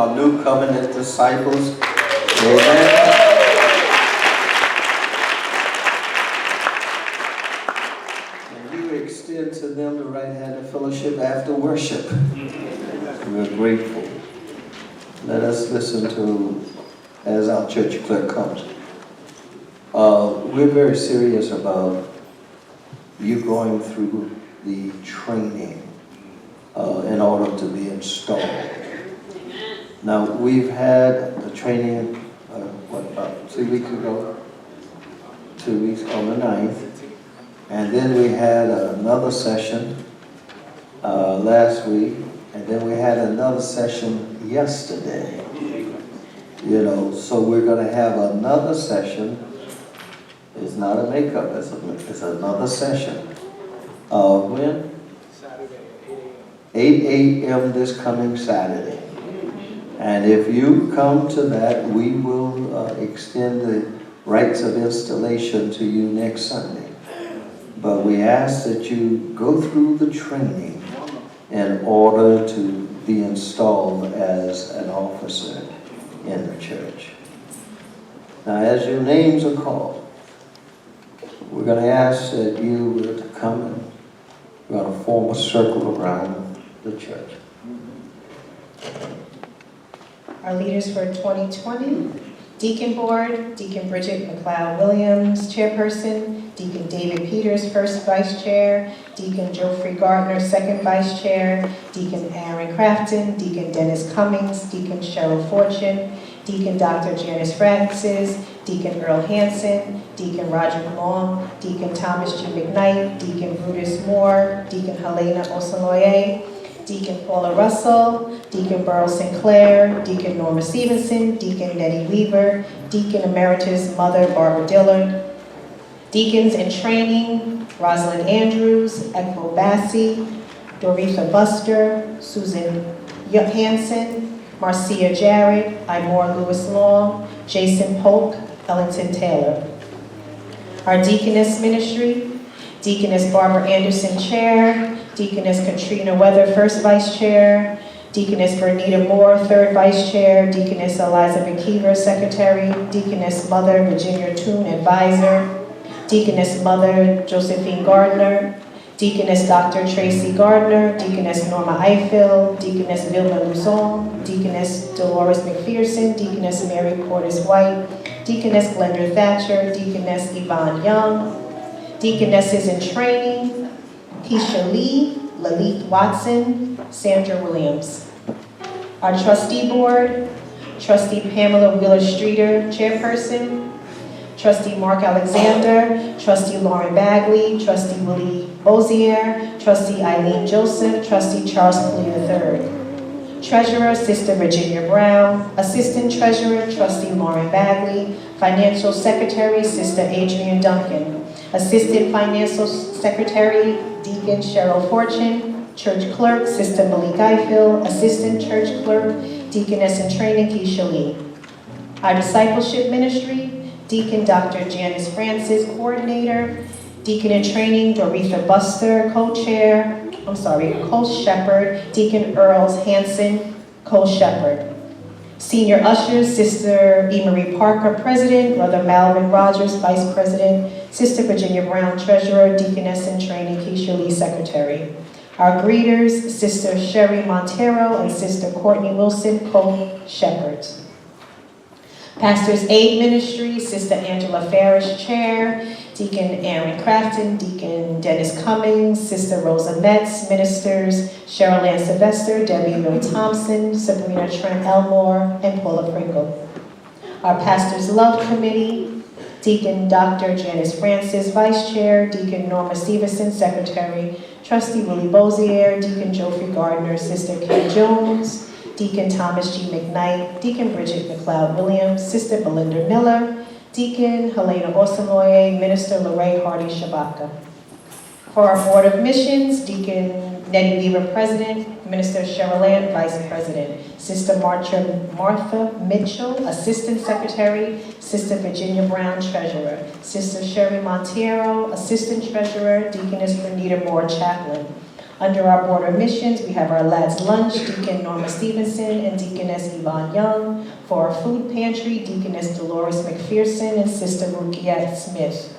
our new covenant disciples. Amen. And you extend to them the right hand of fellowship after worship. We're grateful. Let us listen to, as our church clerk comes. We're very serious about you going through the training in order to be installed. Now, we've had the training, about 2 weeks ago? 2 weeks on the 9th. And then we had another session last week. And then we had another session yesterday. You know, so we're going to have another session. It's not a makeup, it's another session. When? Saturday, 8 a.m. this coming Saturday. And if you come to that, we will extend the rites of installation to you next Sunday. But we ask that you go through the training in order to be installed as an officer in the church. Now, as your names are called, we're going to ask that you were to come and we're going to form a circle around the church. Our leaders for 2020, Deacon Board, Deacon Bridget McLeod-Williams, Chairperson, Deacon David Peters, First Vice Chair, Deacon Geoffrey Gardner, Second Vice Chair, Deacon Aaron Crafton, Deacon Dennis Cummings, Deacon Cheryl Fortune, Deacon Dr. Janice Francis, Deacon Earl Hansen, Deacon Roger Long, Deacon Thomas G. McKnight, Deacon Brutus Moore, Deacon Helena Osaloye, Deacon Paula Russell, Deacon Burl Sinclair, Deacon Norma Stevenson, Deacon Nettie Weaver, Deacon Emeritus Mother Barbara Dillard, Deacons in Training, Rosalind Andrews, Ekmo Bassi, Doretha Buster, Susan Hansen, Marcia Jarrett, Imore Lewis Long, Jason Polk, Ellington Taylor. Our Deaconess Ministry, Deaconess Barbara Anderson, Chair, Deaconess Katrina Weather, First Vice Chair, Deaconess Bernita Moore, Third Vice Chair, Deaconess Eliza McKeever, Secretary, Deaconess Mother Virginia Toon, Advisor, Deaconess Mother Josephine Gardner, Deaconess Dr. Tracy Gardner, Deaconess Norma Eiffel, Deaconess Vilma Luzon, Deaconess Dolores McPherson, Deaconess Mary Portis White, Deaconess Glenda Thatcher, Deaconess Yvonne Young, Deaconesses in Training, Keisha Lee, Lalith Watson, Sandra Williams. Our Trustee Board, Trustee Pamela Wheeler-Streeter, Chairperson, Trustee Mark Alexander, Trustee Lauren Bagley, Trustee Willie Bozier, Trustee Eileen Joseph, Trustee Charles Clee III. Treasurer, Sister Virginia Brown, Assistant Treasurer, Trustee Lauren Bagley, Financial Secretary, Sister Adrienne Duncan, Assistant Financial Secretary, Deacon Cheryl Fortune, Church Clerk, Sister Malik Eiffel, Assistant Church Clerk, Deaconess in Training, Keisha Lee. Our Discipleship Ministry, Deacon Dr. Janice Francis, Coordinator, Deacon in Training, Doretha Buster, Co-Shepherd, Deacon Earls Hansen, Co-Shepherd. Senior Ushers, Sister E. Marie Parker, President, Brother Malvin Rogers, Vice President, Sister Virginia Brown, Treasurer, Deaconess in Training, Keisha Lee, Secretary. Our greeters, Sister Sherry Montero and Sister Courtney Wilson, Co-Shepherds. Pastors Aid Ministry, Sister Angela Farish, Chair, Deacon Aaron Crafton, Deacon Dennis Cummings, Sister Rosa Metz, Ministers Cheryl Ann Sylvester, Debbie Mill Thompson, Sabrina Trent Elmore, and Paula Pringle. Our Pastors Love Committee, Deacon Dr. Janice Francis, Vice Chair, Deacon Norma Stevenson, Secretary, Trustee Willie Bozier, Deacon Geoffrey Gardner, Sister Kay Jones, Deacon Thomas G. McKnight, Deacon Bridget McLeod-Williams, Sister Belinda Miller, Deacon Helena Osaloye, Minister Lorraine Hardy Shabaka. For our Board of Missions, Deacon Nettie Weaver, President, Minister Cheryl Ann, Vice President, Sister Martha Mitchell, Assistant Secretary, Sister Virginia Brown, Treasurer, Sister Sherry Monteiro, Assistant Treasurer, Deaconess Bernita Moore, Chaplain. Under our Board of Missions, we have our Lads Lunch, Deacon Norma Stevenson and Deaconess Yvonne Young. For our food pantry, Deaconess Dolores McPherson and Sister Rukiat Smith.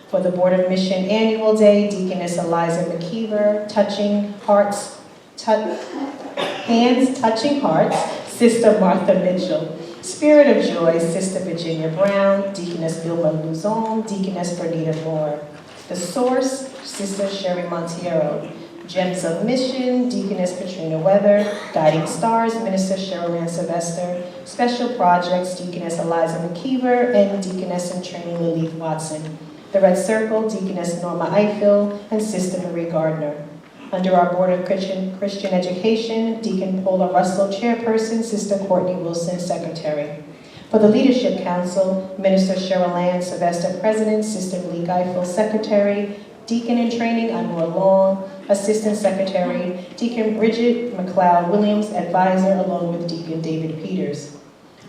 For the Board of Mission Annual Day, Deaconess Eliza McKeever, Hands Touching Hearts, Sister Martha Mitchell. Spirit of Joy, Sister Virginia Brown, Deaconess Vilma Luzon, Deaconess Bernita Moore. The Source, Sister Sherry Montiero. Gems of Mission, Deaconess Katrina Weather. Guiding Stars, Minister Cheryl Ann Sylvester. Special Projects, Deaconess Eliza McKeever and Deaconess in Training Lilith Watson. The Red Circle, Deaconess Norma Eichel and Sister Marie Gardner. Under our Board of Christian Education, Deacon Paula Russell, Chairperson, Sister Courtney Wilson, Secretary. For the Leadership Council, Minister Cheryl Ann Sylvester, President, Sister Lee Geifel, Secretary. Deacon in Training, Anwar Long, Assistant Secretary. Deacon Bridget McLeod Williams, Advisor, along with Deacon David Peters.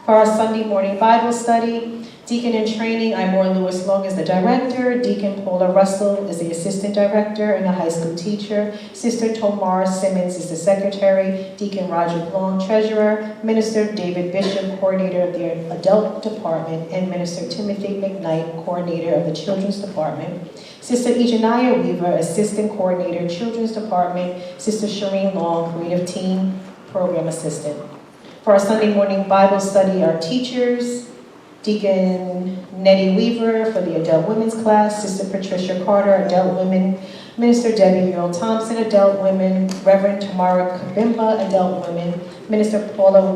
For our Sunday morning Bible study, Deacon in Training, Imor Lewis Long is the Director. Deacon Paula Russell is the Assistant Director and a high school teacher. Sister Tomara Simmons is the Secretary. Deacon Roger Long, Treasurer. Minister David Bishop, Coordinator of the Adult Department. And Minister Timothy McKnight, Coordinator of the Children's Department. Sister Ejaniah Weaver, Assistant Coordinator, Children's Department. Sister Shireen Long, Creative Team Program Assistant. For our Sunday morning Bible study, our teachers, Deacon Nettie Weaver for the Adult Women's class, Sister Patricia Carter, Adult Women, Minister Debbie Earl Thompson, Adult Women, Reverend Tamara Kabimba, Adult Women, Minister Paula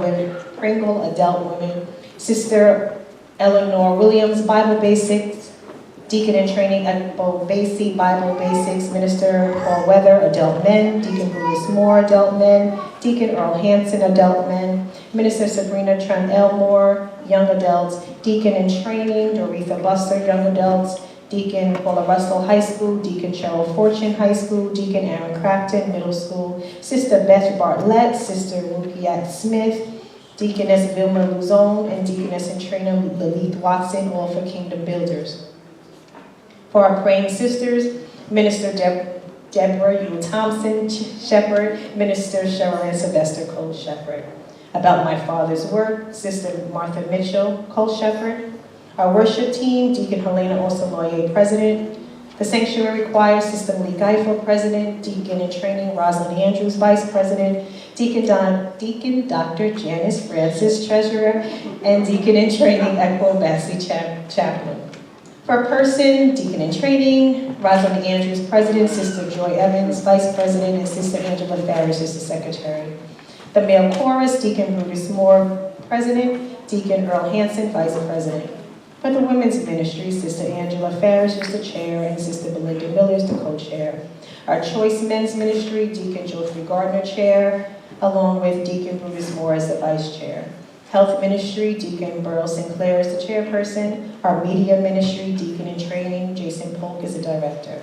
Pringle, Adult Women, Sister Eleanor Williams, Bible Basics, Deacon in Training, Ekbo Basie, Bible Basics, Minister Paul Weather, Adult Men, Deacon Bruce Moore, Adult Men, Deacon Earl Hansen, Adult Men, Minister Sabrina Trent Elmore, Young Adults, Deacon in Training, Doretha Buster, Young Adults, Deacon Paula Russell, High School, Deacon Cheryl Fortune, High School, Deacon Aaron Crafton, Middle School, Sister Beth Bartlett, Sister Rukiat Smith, Deaconess Vilma Luzon, and Deaconess in Training, Lilith Watson, all for Kingdom Builders. For our praying sisters, Minister Deborah Yule Thompson, Shepherd, Minister Cheryl Ann Sylvester, Co-Shepherd. About My Father's Work, Sister Martha Mitchell, Co-Shepherd. Our worship team, Deacon Helena Osaloye, President. The Sanctuary Choir, Sister Lee Geifel, President. Deacon in Training, Rosalind Andrews, Vice President. Deacon Dr. Janice Francis, Treasurer. And Deacon in Training, Ekbo Basie, Chaplain. For a person, Deacon in Training, Rosalind Andrews, President, Sister Joy Evans, Vice President, and Sister Angela Farish is the Secretary. The male chorus, Deacon Brutus Moore, President, Deacon Earl Hansen, Vice President. For the women's ministry, Sister Angela Farish is the Chair, and Sister Belinda Miller is the Co-Chair. Our choice men's ministry, Deacon Geoffrey Gardner, Chair, along with Deacon Brutus Moore as the Vice Chair. Health Ministry, Deacon Burl Sinclair is the Chairperson. Our Media Ministry, Deacon in Training, Jason Polk is the Director.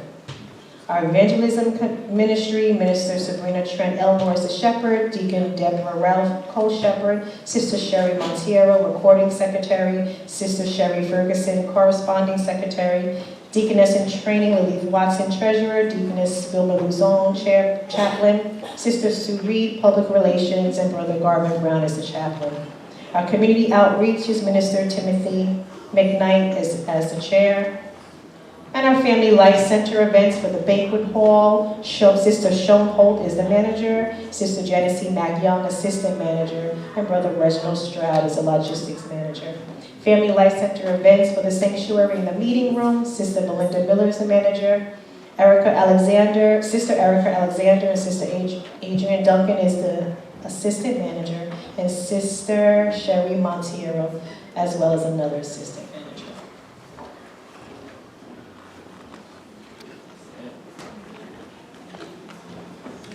Our Evangelism Ministry, Minister Sabrina Trent Elmore is the Shepherd. Deacon Deborah Ralph, Co-Shepherd. Sister Sherry Montiero, Recording Secretary. Sister Sherry Ferguson, Corresponding Secretary. Deaconess in Training, Lilith Watson, Treasurer. Deaconess Vilma Luzon, Chaplain. Sister Sue Reed, Public Relations. And Brother Garvin Brown is the Chaplain. Our community outreach is Minister Timothy McKnight as the Chair. And our Family Life Center events for the Banquet Hall, Sister Shone Holt is the Manager, Sister Genesee Mac Young, Assistant Manager, and Brother Reginald Stroud is the Logistics Manager. Family Life Center events for the Sanctuary in the Meeting Room, Sister Belinda Miller is the Manager, Sister Erica Alexander, and Sister Adrian Duncan is the Assistant Manager, and Sister Sherry Montiero, as well as another Assistant Manager.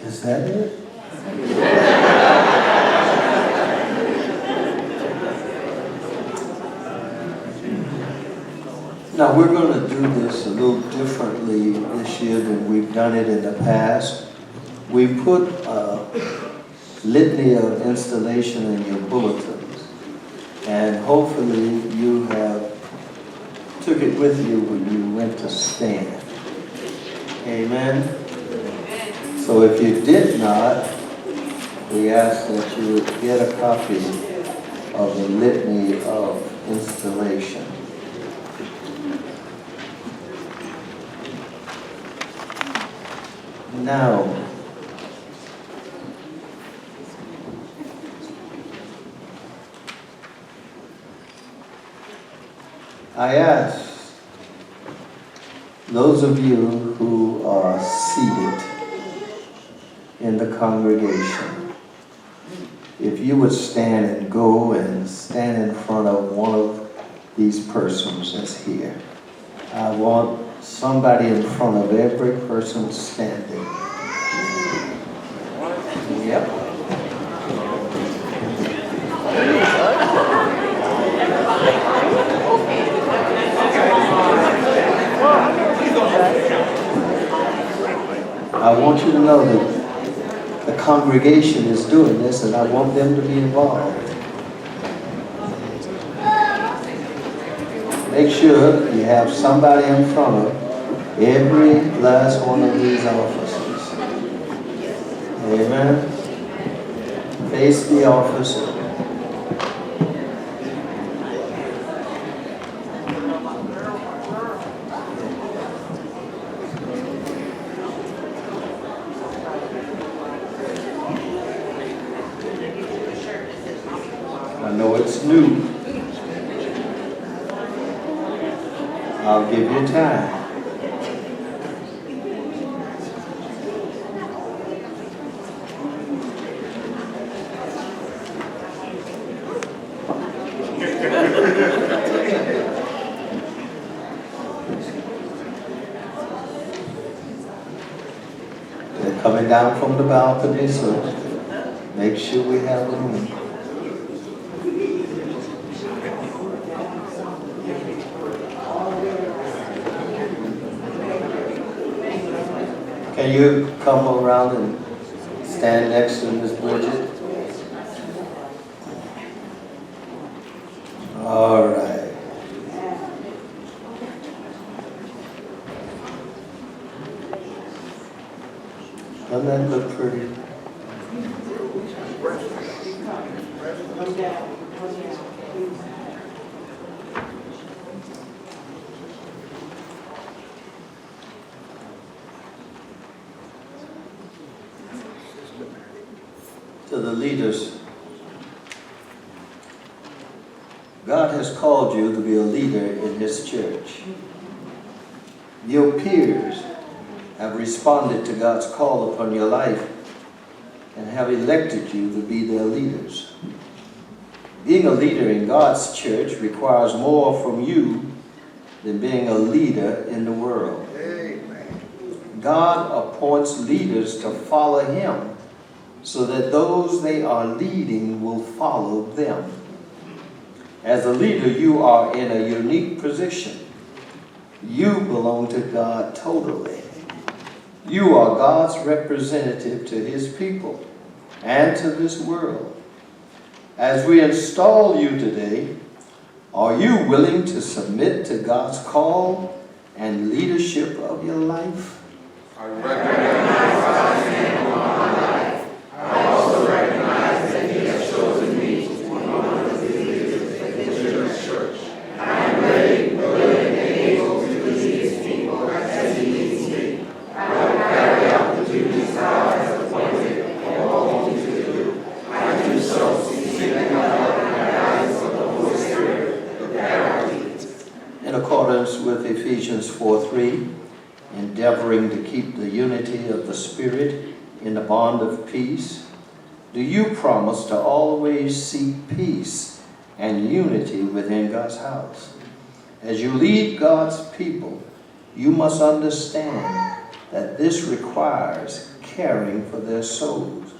Is that it? Now, we're going to do this a little differently this year than we've done it in the past. We put a litany of installation in your bulletins, and hopefully you have took it with you when you went to stand. Amen? So So if you did not, we ask that you would get a copy of the Litany of Installation. Now, I ask those of you who are seated in the congregation, if you would stand and go and stand in front of one of these persons that's here. I want somebody in front of every person standing. Yep. I want you to know that the congregation is doing this, and I want them to be involved. Make sure you have somebody in front of every last one of these offices. Amen. Face the officer. I know it's new. I'll give you time. They're coming down from the balcony, so make sure we have room. Can you come around and stand next to Miss Bridget? All right. Doesn't that look pretty? To the leaders, God has called you to be a leader in His church. Your peers have responded to God's call upon your life and have elected you to be their leaders. Being a leader in God's church requires more from you than being a leader in the world. Amen. God appoints leaders to follow Him, so that those they are leading will follow them. As a leader, you are in a unique position. You belong to God totally. You are God's representative to His people and to this world. As we install you today, are you willing to submit to God's call and leadership of your life? I recognize God's hand on my life. I also recognize that He has chosen me to be one of the leaders of His church. I am ready, willing, and able to lead His people as He leads me. I will carry out the duties God has appointed and called me to do. I do so seeking the help and guidance of the Holy Spirit, the Paraclete. In accordance with Ephesians 4:3, endeavoring to keep the unity of the Spirit in the bond of peace, do you promise to always seek peace and unity within God's house? As you lead God's people, you must understand that this requires caring for their souls,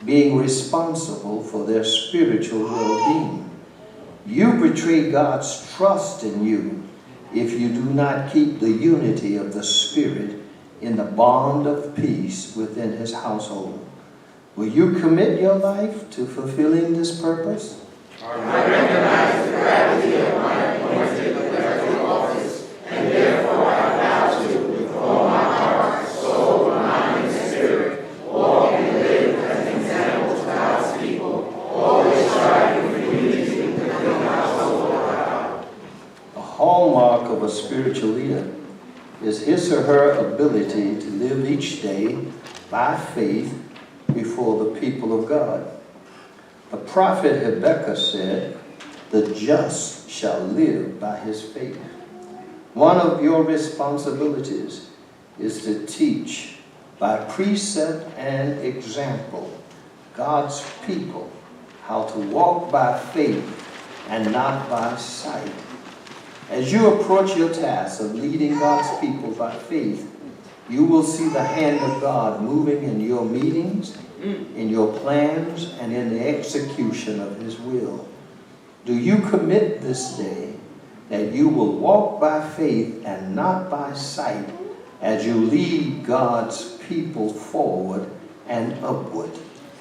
being responsible for their spiritual well-being. You betray God's trust in you if you do not keep the unity of the Spirit in the bond of peace within His household. Will you commit your life to fulfilling this purpose? I recognize the gravity of my appointed clerical office, and therefore I vow to, with all my heart, soul, mind, and spirit, a spiritual leader is his or her ability to live each day by faith before the people of God. The prophet Habakkuk said, "The just shall live by his faith." One of your responsibilities is to teach by precept and example God's people how to walk by faith and not by sight. As you approach your task of leading God's people by faith, you will see the hand of God moving in your meetings, in your plans, and in the execution of his will. Do you commit this day that you will walk by faith and not by sight as you lead God's people forward and upward?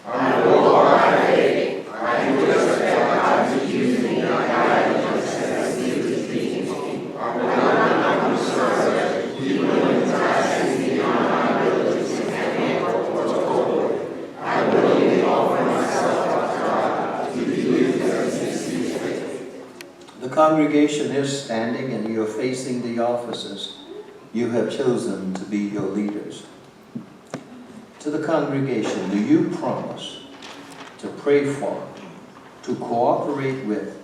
I will walk by faith. I will expect God to use me and guide as he is speaking to me. I will not be discouraged, even when tasks beyond my abilities and handle or to avoid. I will leave all for myself to God to be used as he sees fit. The congregation is standing and you're facing the officers you have chosen to be your leaders. To the congregation, do you promise to pray for, to cooperate with,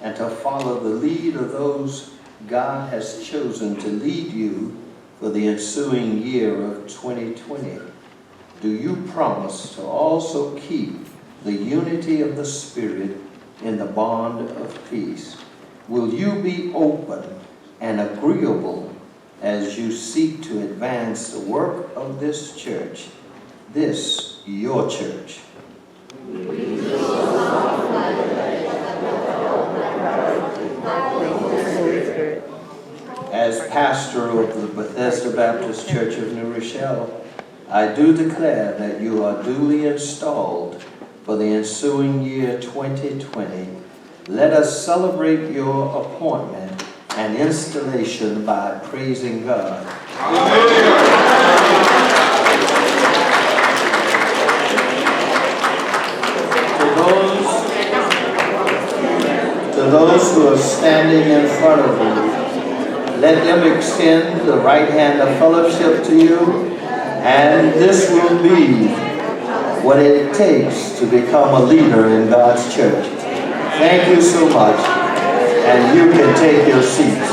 and to follow the lead of those God has chosen to lead you for the ensuing year of 2020? Do you promise to also keep the unity of the Spirit in the bond of peace? Will you be open and agreeable as you seek to advance the work of this church, this your church? As pastor of the Bethesda Baptist Church of New Rochelle, I do declare that you are duly installed for the ensuing year 2020. Let us celebrate your appointment and installation by praising God. To those who are standing in front of you, let them extend the right hand of fellowship to you, and this will be what it takes to become a leader in God's church. Thank you so much, and you can take your seats.